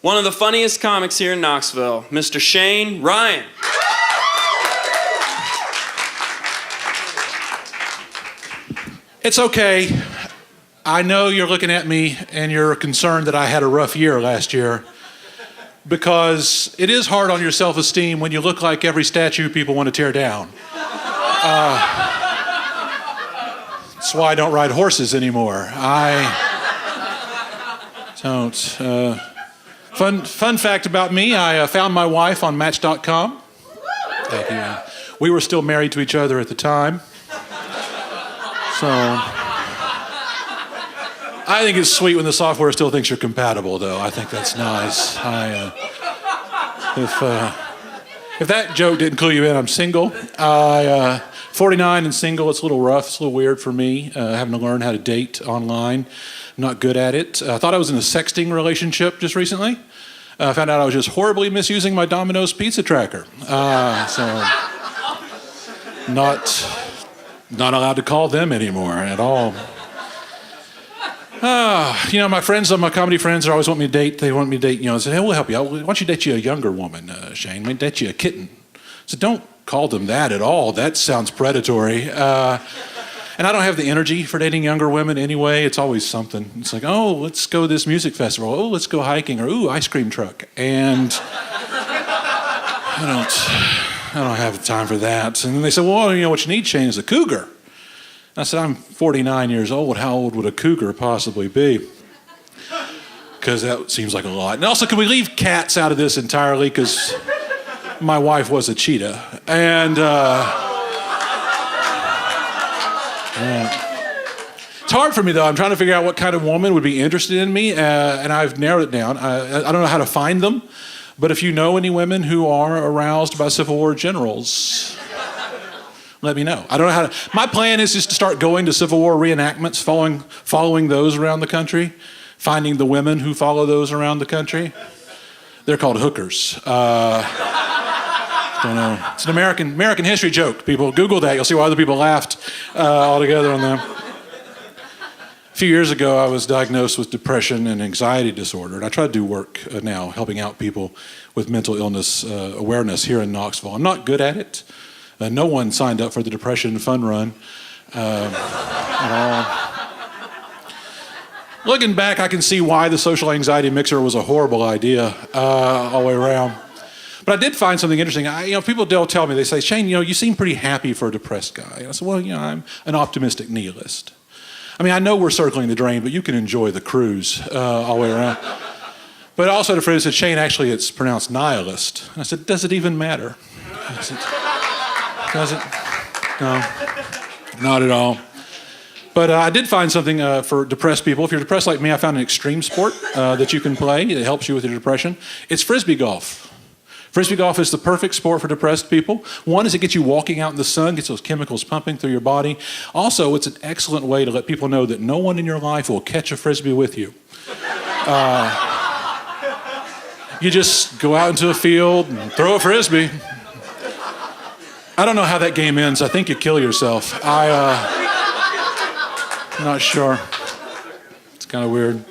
one of the funniest comics here in Knoxville, Mr. Shane Rhyne. It's okay. I know you're looking at me and you're concerned that I had a rough year last year, because it is hard on your self-esteem when you look like every statue people want to tear down. That's why I don't ride horses anymore. I don't. Fun fact about me, I found my wife on Match.com. Thank you. We were still married to each other at the time. So I think it's sweet when the software still thinks you're compatible, though. I think that's nice. If that joke didn't clue you in, I'm single. 49 and single. It's a little rough. It's a little weird for me, having to learn how to date online. I'm not good at it. I thought I was in a sexting relationship just recently. I found out I was just horribly misusing my Domino's pizza tracker. So not allowed to call them anymore at all. My friends, my comedy friends, are always want me to date. They want me to date, say, hey, we'll help you out. Why don't you date you a younger woman, Shane? Maybe date you a kitten. So don't call them that at all. That sounds predatory. And I don't have the energy for dating younger women anyway. It's always something. It's like, oh, let's go to this music festival. Oh, let's go hiking. Or, ooh, ice cream truck. And I don't have the time for that. And then they said, well, what you need, Shane, is a cougar. And I said, I'm 49 years old. How old would a cougar possibly be? Because that seems like a lot. And also, can we leave cats out of this entirely? Because my wife was a cheetah. And it's hard for me, though. I'm trying to figure out what kind of woman would be interested in me, and I've narrowed it down. I don't know how to find them, but if you know any women who are aroused by Civil War generals, let me know. I don't know how to. My plan is just to start going to Civil War reenactments, following those around the country, finding the women who follow those around the country. They're called hookers. Don't know. It's an American history joke. People Google that. You'll see why other people laughed all together on them. A few years ago, I was diagnosed with depression and anxiety disorder, and I try to do work now, helping out people with mental illness awareness here in Knoxville. I'm not good at it. No one signed up for the Depression Fun Run at all. Looking back, I can see why the social anxiety mixer was a horrible idea all the way around. But I did find something interesting. People tell me, they say, Shane, you seem pretty happy for a depressed guy. And I said, well, I'm an optimistic nihilist. I know we're circling the drain, but you can enjoy the cruise all the way around. But I also had a friend who said, Shane, actually, it's pronounced nihilist. And I said, does it even matter? I said, does it? No, not at all. But I did find something for depressed people. If you're depressed like me, I found an extreme sport that you can play that helps you with your depression. It's Frisbee golf. Frisbee golf is the perfect sport for depressed people. One is it gets you walking out in the sun, gets those chemicals pumping through your body. Also, it's an excellent way to let people know that no one in your life will catch a Frisbee with you. You just go out into a field and throw a Frisbee. I don't know how that game ends. I think you kill yourself. I'm not sure. It's kind of weird.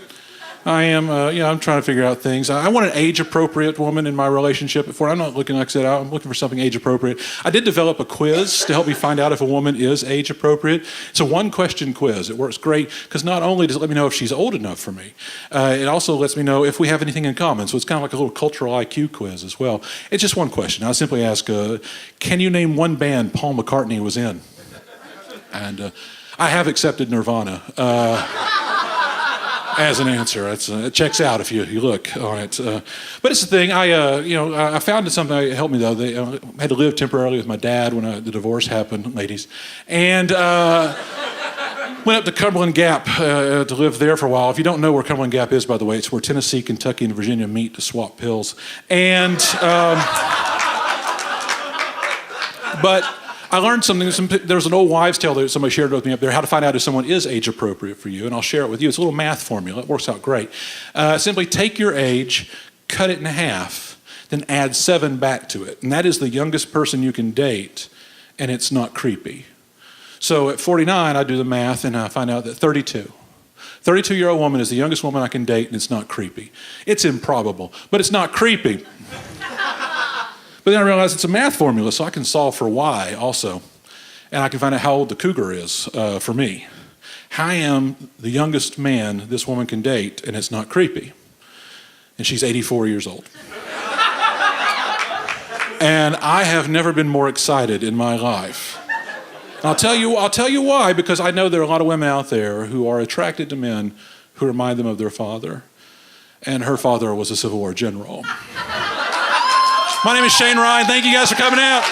I'm trying to figure out things. I want an age-appropriate woman in my relationship. I'm not looking, like I said, I'm looking for something age-appropriate. I did develop a quiz to help me find out if a woman is age-appropriate. It's a one-question quiz. It works great because not only does it let me know if she's old enough for me, it also lets me know if we have anything in common. So it's kind of like a little cultural IQ quiz as well. It's just one question. I simply ask, can you name one band Paul McCartney was in? And I have accepted Nirvana. As an answer, it checks out if you look on it. But it's the thing. I found something that helped me though. I had to live temporarily with my dad when the divorce happened, ladies, and went up to Cumberland Gap to live there for a while. If you don't know where Cumberland Gap is, by the way, it's where Tennessee, Kentucky, and Virginia meet to swap pills. And but I learned something. There was an old wives' tale that somebody shared with me up there, how to find out if someone is age appropriate for you, and I'll share it with you. It's a little math formula. It works out great. Simply take your age, cut it in half, then add 7 back to it. And that is the youngest person you can date, and it's not creepy. So at 49, I do the math, and I find out that 32. 32-year-old woman is the youngest woman I can date, and it's not creepy. It's improbable, but it's not creepy. But then I realized it's a math formula, so I can solve for Y also. And I can find out how old the cougar is for me. I am the youngest man this woman can date, and it's not creepy. And she's 84 years old. And I have never been more excited in my life. I'll tell you why, because I know there are a lot of women out there who are attracted to men who remind them of their father. And her father was a Civil War general. My name is Shane Rhyne. Thank you guys for coming out.